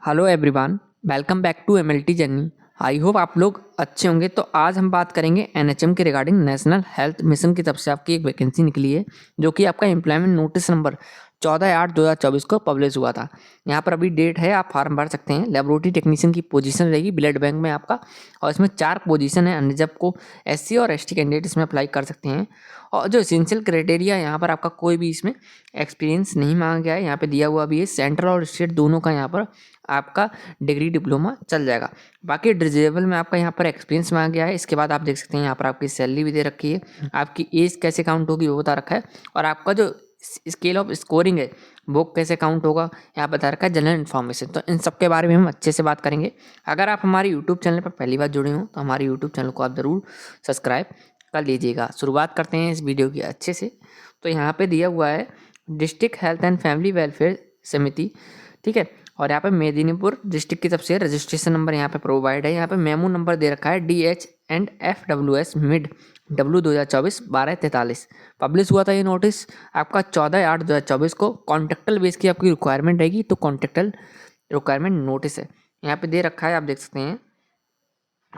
Hello everyone, welcome back to MLT journey. I hope आप लोग अच्छे होंगे। तो आज हम बात करेंगे एनएचएम के रिगार्डिंग नेशनल हेल्थ मिशन की तरफ से आपकी एक वैकेंसी निकली है, जो कि आपका एम्प्लॉयमेंट नोटिस नंबर 14/8/2024 को पब्लिश हुआ था। यहाँ पर अभी डेट है, आप फॉर्म भर सकते हैं। लेबोरेटरी टेक्नीशियन की पोजीशन रहेगी ब्लड बैंक में आपका, और इसमें 4 पोजीशन है। अनरिजर्व को एससी और एसटी कैंडिडेट इसमें अप्लाई कर सकते हैं। और जो एसेंशियल क्राइटेरिया, यहाँ पर आपका कोई भी इसमें एक्सपीरियंस नहीं मांगा गया है। यहाँ पे दिया हुआ भी है, सेंट्रल और स्टेट दोनों का यहाँ पर आपका डिग्री डिप्लोमा चल जाएगा। बाकी डिजेबल में आपका यहाँ पर एक्सपीरियंस मांगा गया है। इसके बाद आप देख सकते हैं यहाँ पर आपकी सैलरी भी दे रखी है, आपकी एज कैसे काउंट होगी वो बता रखा है, और आपका जो स्केल ऑफ स्कोरिंग है वो कैसे काउंट होगा यहाँ बता रखा है, जनरल इन्फॉर्मेशन। तो इन सब के बारे में हम अच्छे से बात करेंगे। अगर आप हमारे यूट्यूब चैनल पर पहली बार जुड़े हो तो हमारे यूट्यूब चैनल को आप ज़रूर सब्सक्राइब कर लीजिएगा। शुरुआत करते हैं इस वीडियो की अच्छे से। तो यहाँ पे दिया हुआ है district health and family welfare समिति, ठीक है। और यहाँ पे मेदिनीपुर डिस्ट्रिक्ट की तरफ से रजिस्ट्रेशन नंबर यहाँ पे प्रोवाइड है। यहाँ पे मेमो नंबर दे रखा है DH&FWS मिड W2024-12-43। पब्लिश हुआ था ये नोटिस आपका 14/8/2024 को। कॉन्ट्रेक्टल बेस की आपकी रिक्वायरमेंट रहेगी, तो कॉन्ट्रेक्टल रिक्वायरमेंट नोटिस है। यहाँ पे दे रखा है, आप देख सकते हैं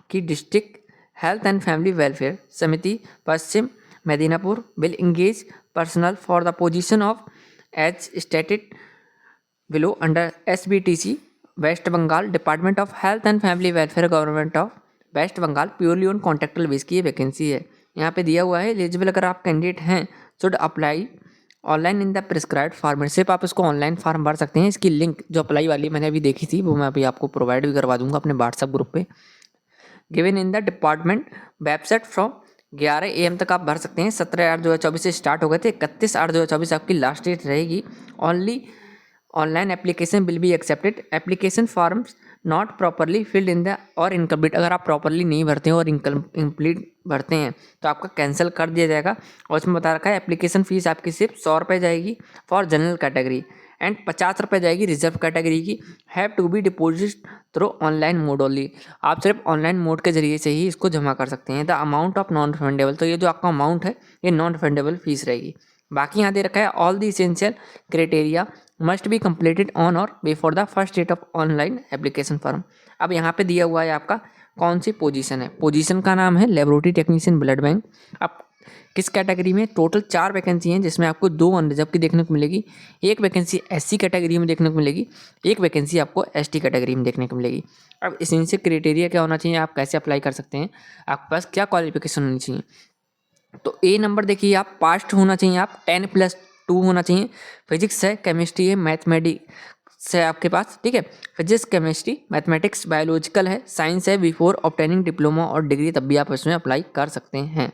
कि district health and family welfare समिति Paschim Medinipur will engage personnel for the position of as stated below under SBTC West Bengal department of health and family welfare government of waste Bengal purely on contractual base की ये vacancy है। यहाँ पे दिया हुआ है eligible अगर आप कैंडिडेट हैं should apply online in the prescribed format. सिर्फ आप इसको ऑनलाइन फॉर्म भर सकते हैं। इसकी लिंक जो अप्लाई वाली मैंने अभी देखी थी वो मैं अभी आपको प्रोवाइड भी करवा दूंगा अपने व्हाट्सएप ग्रुप पे। Given in the department website from 11 AM तक आप भर सकते हैं। 17/8/2024 से स्टार्ट हो गए थे, 31/8/2024 आपकी लास्ट डेट रहेगी। Only online application will be accepted. Application forms not properly filled in the और इनकम्प्लीट, अगर आप प्रॉपरली नहीं भरते हैं और इनकम्प्लीट भरते हैं तो आपका कैंसिल कर दिया जाएगा। और उसमें बता रखा है एप्लीकेशन फ़ीस आपकी सिर्फ 100 रुपये जाएगी फॉर जनरल कैटेगरी एंड 50 रुपये जाएगी रिजर्व कैटेगरी की। Have to be deposit through online mode only. आप सिर्फ ऑनलाइन मोड के जरिए से ही इसको जमा कर सकते हैं। The amount of non refundable, तो ये जो आपका अमाउंट है ये नॉन रिफंडेबल फीस रहेगी। बाकी यहाँ दे रखा है all the essential criteria must be completed on और before the first date of online application form. अब यहाँ पे दिया हुआ है आपका कौन सी पोजीशन है। पोजीशन का नाम है लेबोरेटरी टेक्नीशियन ब्लड बैंक। अब किस कैटेगरी में, टोटल 4 वैकेंसी हैं जिसमें आपको 2 अनरिजर्व की देखने को मिलेगी, एक वैकेंसी SC कैटेगरी में देखने को मिलेगी, एक वैकेंसी आपको ST कैटेगरी में देखने को मिलेगी। अब इनसे क्राइटेरिया क्या होना चाहिए, आप कैसे अप्लाई कर सकते हैं, आपके पास क्या क्वालिफिकेशन होनी चाहिए। तो A नंबर देखिए, आप पास्ट होना चाहिए, आप 10+2 होना चाहिए। फिजिक्स है, केमिस्ट्री है, मैथमेटिक्स है आपके पास, ठीक है। फिजिक्स, केमिस्ट्री, मैथमेटिक्स, बायोलॉजिकल है, साइंस है। बिफोर ऑब्टेनिंग डिप्लोमा और डिग्री तब भी आप इसमें अप्लाई कर सकते हैं।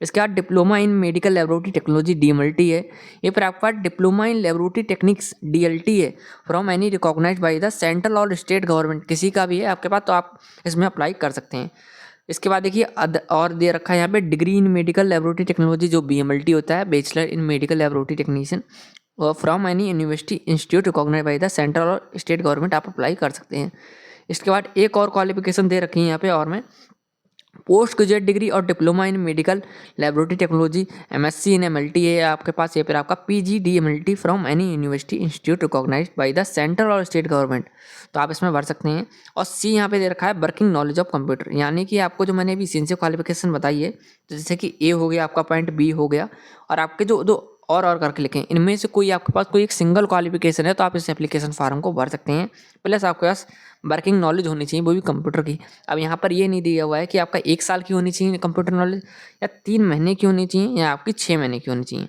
इसके बाद diploma in medical laboratory technology DMLT है। ये फिर आपका diploma in laboratory techniques DLT है from any recognised by the central और स्टेट गवर्नमेंट, किसी का भी है आपके पास तो आप इसमें अप्लाई कर सकते हैं। इसके बाद देखिए और दे रखा है यहाँ पे degree in medical laboratory technology जो BMLT होता है, bachelor in medical laboratory technician from any university institute recognised by the central और स्टेट गवर्नमेंट, आप अप्लाई कर सकते हैं। इसके बाद एक और क्वालिफिकेशन दे रखी है यहाँ पे, और में पोस्ट ग्रेजुएट डिग्री और diploma in medical laboratory technology MSc in MLT है आपके पास, या फिर आपका PG DMLT from any university institute recognised by the central और स्टेट गवर्नमेंट, तो आप इसमें भर सकते हैं। और C यहाँ पे दे रखा है वर्किंग नॉलेज ऑफ कंप्यूटर, यानी कि आपको जो मैंने अभी इसेंशियल क्वालिफिकेशन बताई है, तो जैसे कि A हो गया आपका, पॉइंट B हो गया, और आपके जो दो और करके लिखें, इनमें से कोई आपके पास कोई एक सिंगल क्वालिफिकेशन है तो आप इस एप्लीकेशन फॉर्म को भर सकते हैं। प्लस आपके पास वर्किंग नॉलेज होनी चाहिए, वो भी कंप्यूटर की। अब यहाँ पर ये नहीं दिया हुआ है कि आपका 1 साल की होनी चाहिए कंप्यूटर नॉलेज, या 3 महीने की होनी चाहिए, या आपकी 6 महीने की होनी चाहिए,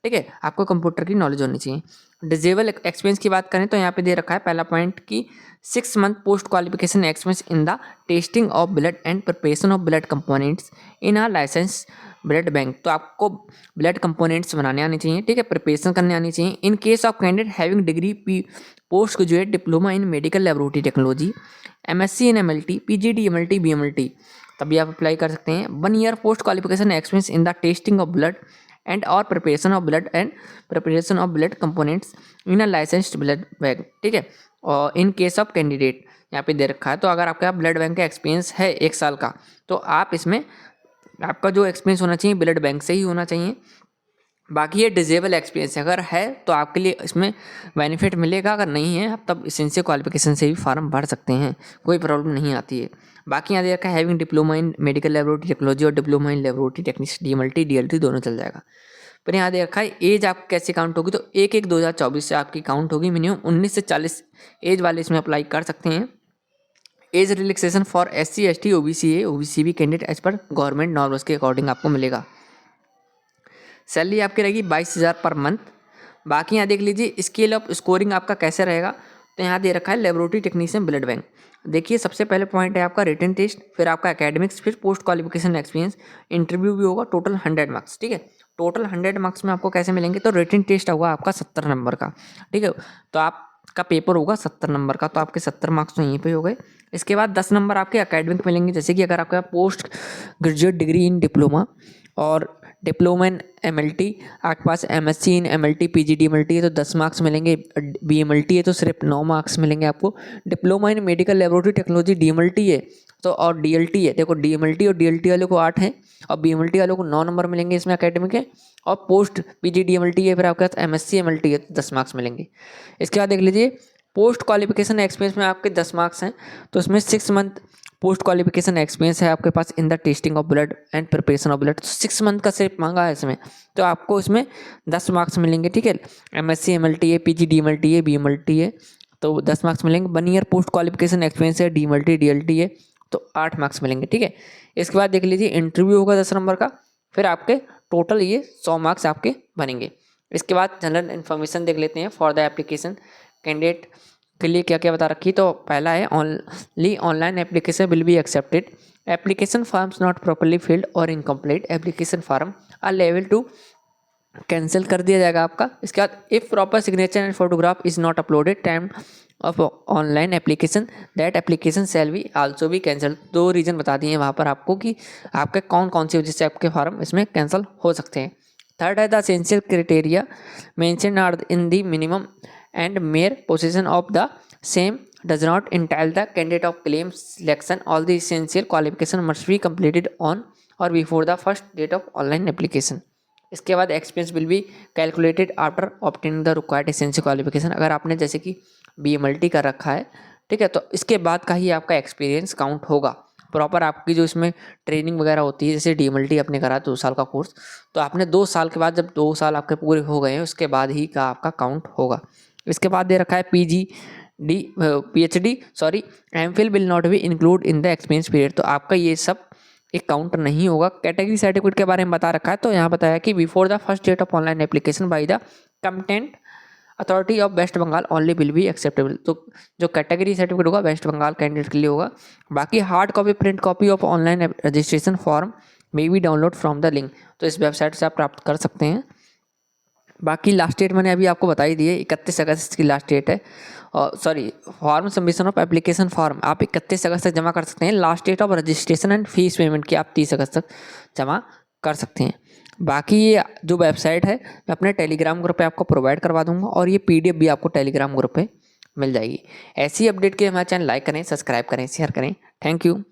ठीक है। आपको कंप्यूटर की नॉलेज होनी चाहिए। डिजेबल एक्सपीरियंस की बात करें तो यहाँ पे दे रखा है पहला पॉइंट की 6 month post qualification experience in the testing of blood and preparation of blood components in a license blood bank, तो आपको ब्लड कंपोनेंट्स बनाने आने चाहिए, ठीक है, प्रिपरेशन करने आनी चाहिए। In case of candidate having degree post graduate diploma in medical laboratory technology MSc in MLT PG DMLT BMLT, तभी आप अप्लाई कर सकते हैं। 1 year post qualification experience in the testing of blood and और preparation of blood and preparation of blood components in a licensed blood bank, ठीक है। और in case of candidate यहाँ पे दे रखा है, तो अगर आपका ब्लड बैंक का एक्सपीरियंस है 1 साल का, तो आप इसमें आपका जो एक्सपीरियंस होना चाहिए ब्लड बैंक से ही होना चाहिए। बाकी ये डिजेबल एक्सपीरियंस अगर है तो आपके लिए इसमें बेनिफिट मिलेगा, अगर नहीं है आप तब एसेंशियल क्वालिफिकेशन से भी फॉर्म भर सकते हैं, कोई प्रॉब्लम नहीं आती है। बाकी यहाँ दे रखा है having diploma in medical laboratory technology और diploma in laboratory techniques DMLT DLT दोनों चल जाएगा। पर यहाँ दे रखा है एज आपको कैसे काउंट होगी, तो 1/1/2024 से आपकी काउंट होगी। मिनिमम 19 से 40 एज वाले इसमें अप्लाई कर सकते हैं। Age relaxation for SC ST OBC भी कैंडिडेट एज पर गवर्नमेंट नॉर्म्स के अकॉर्डिंग आपको मिलेगा। सैलरी आपकी रहेगी 22,000 पर मंथ। बाकी यहाँ देख लीजिए स्केल ऑफ स्कोरिंग आपका कैसे रहेगा, तो यहाँ दे रखा है लेबोरेटरी टेक्नीशियन ब्लड बैंक। देखिए सबसे पहले पॉइंट है आपका रिटन टेस्ट, फिर आपका एकेडमिक्स, फिर पोस्ट क्वालिफिकेशन एक्सपीरियंस, इंटरव्यू भी होगा, टोटल 100 मार्क्स। ठीक है, टोटल 100 मार्क्स में आपको कैसे मिलेंगे, तो रिटन टेस्ट होगा आपका 70 नंबर का। ठीक है, तो आपका पेपर होगा 70 नंबर का, तो आपके 70 मार्क्स तो यहीं पे हो गए। इसके बाद 10 नंबर आपके एकेडमिक मिलेंगे, जैसे कि अगर आपका post graduate degree in diploma और डिप्लोमा इन MLT, आपके पास MSc in MLT PG DMLT है तो 10 मार्क्स मिलेंगे, BMLT है तो सिर्फ 9 मार्क्स मिलेंगे आपको। Diploma in medical laboratory technology DMLT है तो, और DLT है, देखो DMLT और DLT वालों को 8 है और BMLT वालों को 9 नंबर मिलेंगे इसमें एकेडमिक है। और पोस्ट PG DMLT है, फिर आपके पास MSc MLT है तो 10 मार्क्स मिलेंगे। इसके बाद देख लीजिए पोस्ट क्वालिफिकेशन एक्सपीरियंस में आपके 10 मार्क्स हैं, तो इसमें 6 मंथ पोस्ट क्वालिफिकेशन एक्सपीरियंस है आपके पास in the testing of blood and preparation of blood, तो 6 मंथ का सिर्फ मांगा है इसमें, तो आपको इसमें 10 मार्क्स मिलेंगे। ठीक है, MSc MLT है, PG DMLT है, BMLT है तो 10 मार्क्स मिलेंगे। 1 ईयर पोस्ट क्वालिफिकेशन एक्सपीरियंस है, DMLT DLT है तो 8 मार्क्स मिलेंगे। ठीक है, इसके बाद देख लीजिए इंटरव्यू होगा 10 नंबर का, फिर आपके टोटल ये 100 मार्क्स आपके बनेंगे। इसके बाद जनरल इन्फॉर्मेशन देख लेते हैं फॉर द एप्लीकेशन कैंडिडेट के लिए क्या क्या बता रखी। तो पहला है only online application will be accepted, application forms not properly filled और इनकम्प्लीट एप्लीकेशन फॉर्म आर लेवल 2 कैंसिल कर दिया जाएगा आपका। इसके बाद if proper signature and photograph is not uploaded time of online application that application shall be also be cancel. 2 reason बता दिए वहाँ पर आपको कि आपके कौन कौन सी वजह से आपके फॉर्म इसमें कैंसिल हो सकते हैं। थर्ड है the essential criteria mention are in the minimum and mere possession of the same does not entail the candidate of claim selection. All the essential qualification must be completed on or before the first date of online application. इसके बाद experience will be calculated after obtaining the required essential qualification. अगर आपने जैसे कि BMLT कर रखा है, ठीक है, तो इसके बाद का ही आपका एक्सपीरियंस काउंट होगा। प्रॉपर आपकी जो इसमें ट्रेनिंग वगैरह होती है, जैसे DMLT आपने करा 2 साल का कोर्स, तो आपने 2 साल के बाद जब 2 साल आपके पूरे हो गए हैं उसके बाद ही का आपका काउंट होगा। इसके बाद दे रखा है PhD MPhil will not be include in the experience period, तो आपका ये सब एक काउंट नहीं होगा। कैटेगरी सर्टिफिकेट के बारे में बता रखा है, तो यहाँ बताया कि before the first date of online application by the content authority of waste Bengal only will be acceptable. तो जो कैटेगरी सर्टिफिकेट होगा वेस्ट बंगाल कैंडिडेट के लिए होगा। बाकी hard copy print copy of online registration form may be download from the link, तो इस website से आप प्राप्त कर सकते हैं। बाकी लास्ट डेट मैंने अभी आपको बता ही दी है, 31 अगस्त की लास्ट डेट है। और form submission of application form आप 31 अगस्त तक जमा कर सकते हैं। Last date of registration and fees payment की आप 30 अगस्त तक जमा कर सकते हैं। बाकी ये जो वेबसाइट है मैं अपने टेलीग्राम ग्रुप पे आपको प्रोवाइड करवा दूंगा और ये PDF भी आपको टेलीग्राम ग्रुप पे मिल जाएगी। ऐसी अपडेट के लिए हमारा चैनल लाइक करें, सब्सक्राइब करें, शेयर करें। Thank you.